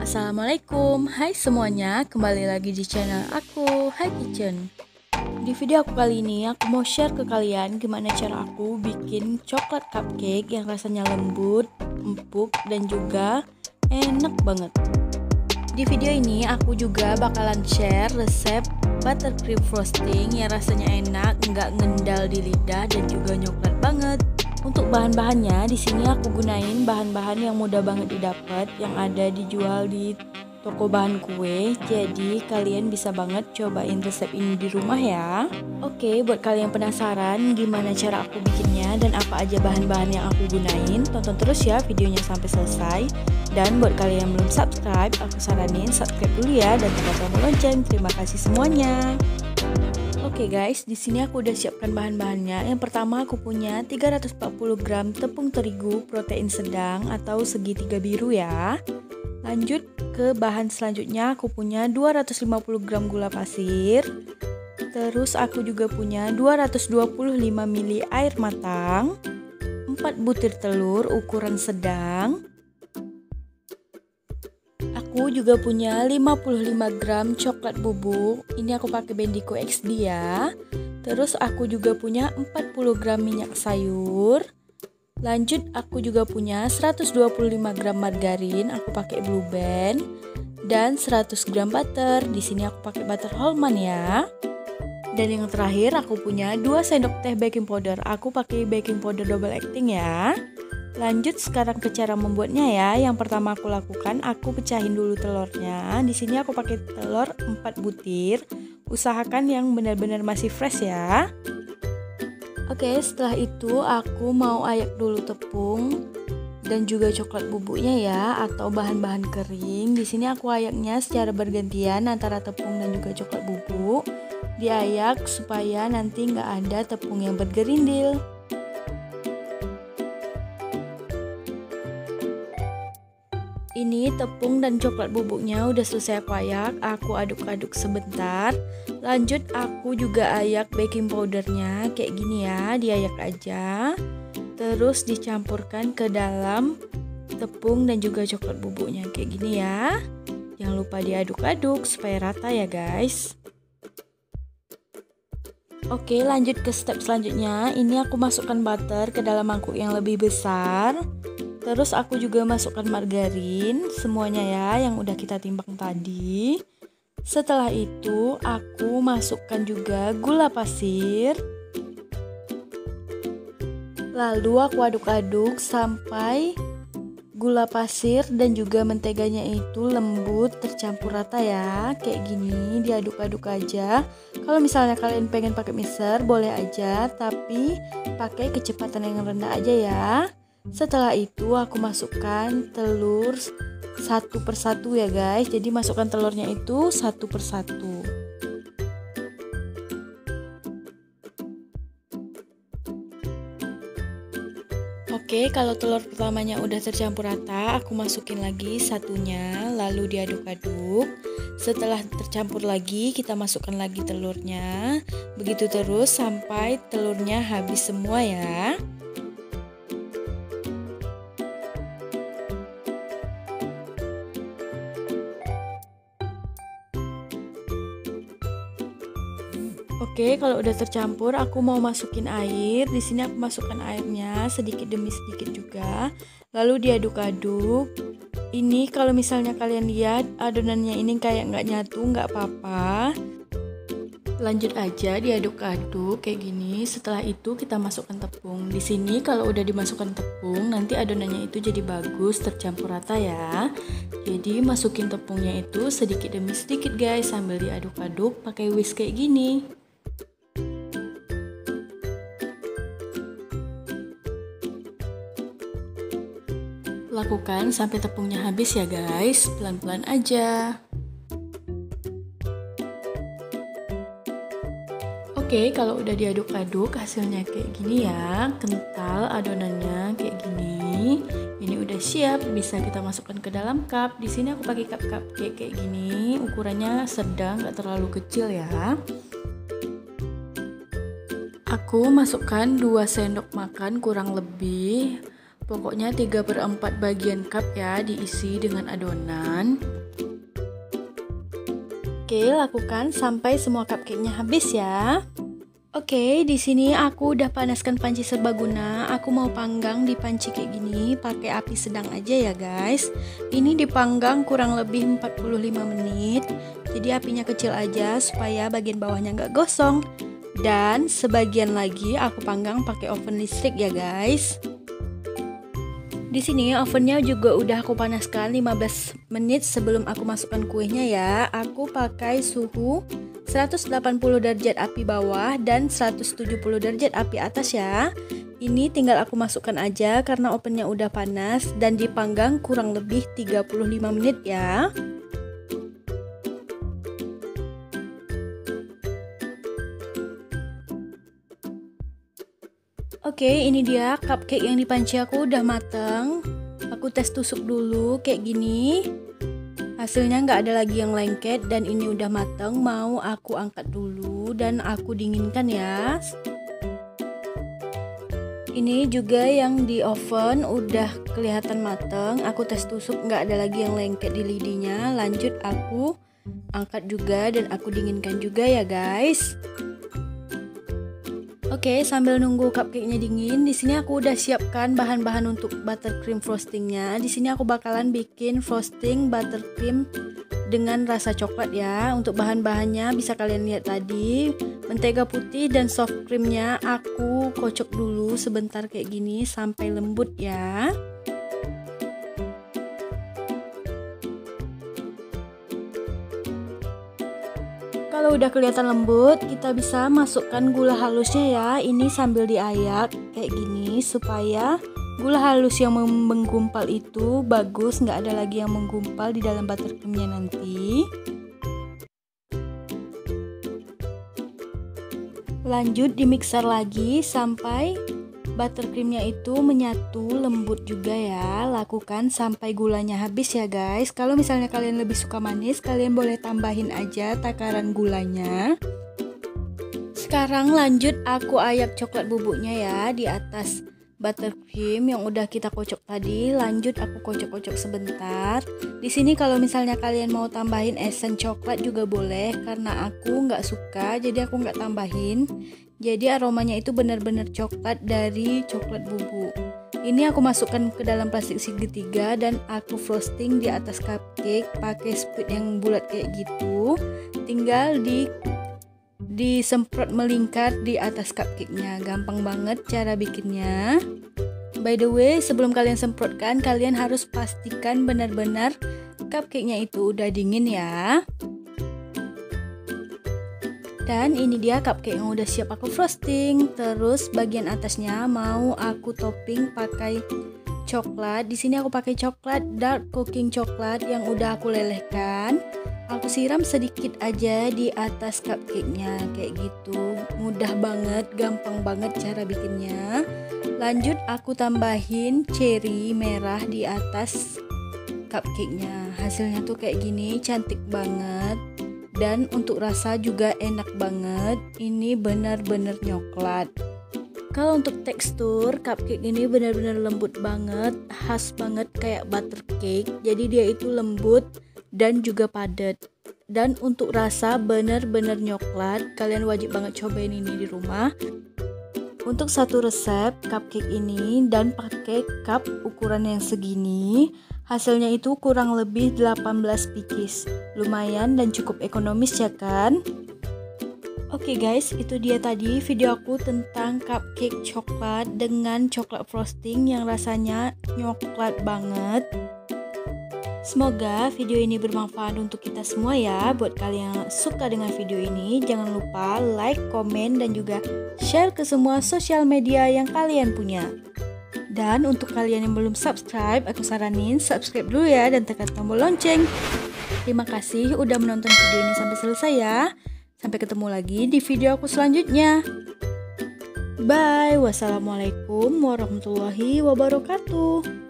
Assalamualaikum, hai semuanya, kembali lagi di channel aku, Hai Kitchen. Di video aku kali ini, aku mau share ke kalian gimana cara aku bikin coklat cupcake yang rasanya lembut, empuk, dan juga enak banget. Di video ini, aku juga bakalan share resep buttercream frosting yang rasanya enak, nggak ngendal di lidah, dan juga coklat banget. Untuk bahan-bahannya, di sini aku gunain bahan-bahan yang mudah banget didapat, yang ada dijual di toko bahan kue. Jadi kalian bisa banget cobain resep ini di rumah ya. Oke, buat kalian penasaran gimana cara aku bikinnya dan apa aja bahan-bahan yang aku gunain, tonton terus ya videonya sampai selesai. Dan buat kalian yang belum subscribe, aku saranin subscribe dulu ya dan tekan tombol lonceng. Terima kasih semuanya. Oke guys, di sini aku udah siapkan bahan-bahannya. Yang pertama aku punya 340 gram tepung terigu protein sedang atau segitiga biru ya. Lanjut ke bahan selanjutnya, aku punya 250 gram gula pasir. Terus aku juga punya 225 ml air matang, 4 butir telur ukuran sedang. Aku juga punya 55 gram coklat bubuk. Ini aku pakai Bendico XD ya. Terus aku juga punya 40 gram minyak sayur. Lanjut aku juga punya 125 gram margarin, aku pakai Blue Band, dan 100 gram butter. Di sini aku pakai butter Hellmann's ya. Dan yang terakhir aku punya 2 sendok teh baking powder. Aku pakai baking powder double acting ya. Lanjut sekarang ke cara membuatnya ya. Yang pertama aku lakukan, aku pecahin dulu telurnya. Di sini aku pakai telur 4 butir. Usahakan yang benar-benar masih fresh ya. Oke, setelah itu aku mau ayak dulu tepung dan juga coklat bubuknya ya, atau bahan-bahan kering. Di sini aku ayaknya secara bergantian antara tepung dan juga coklat bubuk. Diayak supaya nanti nggak ada tepung yang bergerindil. Ini tepung dan coklat bubuknya udah selesai aku ayak, aku aduk-aduk sebentar. Lanjut aku juga ayak baking powdernya kayak gini ya, diayak aja. Terus dicampurkan ke dalam tepung dan juga coklat bubuknya kayak gini ya. Jangan lupa diaduk-aduk supaya rata ya guys. Oke, lanjut ke step selanjutnya. Ini aku masukkan butter ke dalam mangkuk yang lebih besar. Terus aku juga masukkan margarin semuanya ya yang udah kita timbang tadi. Setelah itu aku masukkan juga gula pasir. Lalu aku aduk-aduk sampai gula pasir dan juga menteganya itu lembut tercampur rata ya. Kayak gini diaduk-aduk aja. Kalau misalnya kalian pengen pakai mixer boleh aja, tapi pakai kecepatan yang rendah aja ya. Setelah itu aku masukkan telur satu persatu ya guys. Jadi masukkan telurnya itu satu persatu. Oke, kalau telur pertamanya udah tercampur rata, aku masukin lagi satunya, lalu diaduk-aduk. Setelah tercampur lagi, kita masukkan lagi telurnya. Begitu terus sampai telurnya habis semua ya. Oke, kalau udah tercampur, aku mau masukin air. Di sini aku masukkan airnya sedikit demi sedikit juga. Lalu diaduk-aduk. Ini kalau misalnya kalian lihat adonannya ini kayak nggak nyatu, nggak apa-apa. Lanjut aja diaduk-aduk kayak gini. Setelah itu kita masukkan tepung. Di sini kalau udah dimasukkan tepung, nanti adonannya itu jadi bagus tercampur rata ya. Jadi masukin tepungnya itu sedikit demi sedikit guys, sambil diaduk-aduk pakai whisk kayak gini. Lakukan sampai tepungnya habis ya guys, pelan-pelan aja. Oke, kalau udah diaduk-aduk hasilnya kayak gini ya, kental adonannya kayak gini. Ini udah siap, bisa kita masukkan ke dalam cup. Di sini aku pakai cup cupcake kayak gini, ukurannya sedang, nggak terlalu kecil ya. Aku masukkan 2 sendok makan kurang lebih Pokoknya 3/4 bagian cup ya diisi dengan adonan. Oke, lakukan sampai semua cupcake-nya habis ya. Oke, di sini aku udah panaskan panci serbaguna. Aku mau panggang di panci kayak gini, pakai api sedang aja ya guys. Ini dipanggang kurang lebih 45 menit. Jadi apinya kecil aja supaya bagian bawahnya nggak gosong. Dan sebagian lagi aku panggang pakai oven listrik ya guys. Di sini ovennya juga udah aku panaskan 15 menit sebelum aku masukkan kuenya ya. Aku pakai suhu 180 derajat api bawah dan 170 derajat api atas ya. Ini tinggal aku masukkan aja karena ovennya udah panas dan dipanggang kurang lebih 35 menit ya. Oke, ini dia cupcake yang di panci aku udah mateng. Aku tes tusuk dulu kayak gini. Hasilnya nggak ada lagi yang lengket dan ini udah mateng. Mau aku angkat dulu dan aku dinginkan ya. Ini juga yang di oven udah kelihatan mateng. Aku tes tusuk nggak ada lagi yang lengket di lidinya. Lanjut aku angkat juga dan aku dinginkan juga ya guys. Oke, sambil nunggu cupcake-nya dingin, di sini aku udah siapkan bahan-bahan untuk buttercream frostingnya. Di sini aku bakalan bikin frosting buttercream dengan rasa coklat ya. Untuk bahan-bahannya bisa kalian lihat tadi, mentega putih dan soft creamnya aku kocok dulu sebentar kayak gini sampai lembut ya. Kalau udah kelihatan lembut, kita bisa masukkan gula halusnya ya. Ini sambil diayak kayak gini supaya gula halus yang menggumpal itu bagus, nggak ada lagi yang menggumpal di dalam buttercreamnya nanti. Lanjut di mixer lagi sampai buttercreamnya itu menyatu lembut juga ya. Lakukan sampai gulanya habis ya guys. Kalau misalnya kalian lebih suka manis, kalian boleh tambahin aja takaran gulanya. Sekarang lanjut aku ayak coklat bubuknya ya di atas buttercream yang udah kita kocok tadi. Lanjut aku kocok-kocok sebentar. Di sini kalau misalnya kalian mau tambahin esen coklat juga boleh, karena aku nggak suka jadi aku nggak tambahin. Jadi aromanya itu benar-benar coklat dari coklat bubuk. Ini aku masukkan ke dalam plastik segitiga dan aku frosting di atas cupcake pakai spoon yang bulat kayak gitu. Tinggal disemprot melingkar di atas cupcake-nya. Gampang banget cara bikinnya. By the way, sebelum kalian semprotkan, kalian harus pastikan benar-benar cupcake-nya itu udah dingin ya. Dan ini dia cupcake yang udah siap aku frosting. Terus bagian atasnya mau aku topping pakai coklat. Di sini aku pakai coklat dark cooking coklat yang udah aku lelehkan. Aku siram sedikit aja di atas cupcake-nya kayak gitu. Mudah banget, gampang banget cara bikinnya. Lanjut aku tambahin cherry merah di atas cupcake-nya. Hasilnya tuh kayak gini, cantik banget. Dan untuk rasa juga enak banget. Ini benar-benar coklat. Kalau untuk tekstur cupcake ini benar-benar lembut banget, khas banget kayak butter cake. Jadi dia itu lembut dan juga padat. Dan untuk rasa benar-benar coklat. Kalian wajib banget cobain ini di rumah. Untuk satu resep cupcake ini dan pakai cup ukuran yang segini, hasilnya itu kurang lebih 18 pieces. Lumayan dan cukup ekonomis ya kan? Oke guys, itu dia tadi video aku tentang cupcake coklat dengan coklat frosting yang rasanya coklat banget. Semoga video ini bermanfaat untuk kita semua ya. Buat kalian yang suka dengan video ini, jangan lupa like, komen, dan juga share ke semua sosial media yang kalian punya. Dan untuk kalian yang belum subscribe, aku saranin subscribe dulu ya dan tekan tombol lonceng. Terima kasih udah menonton video ini sampai selesai ya. Sampai ketemu lagi di video aku selanjutnya. Bye. Wassalamualaikum warahmatullahi wabarakatuh.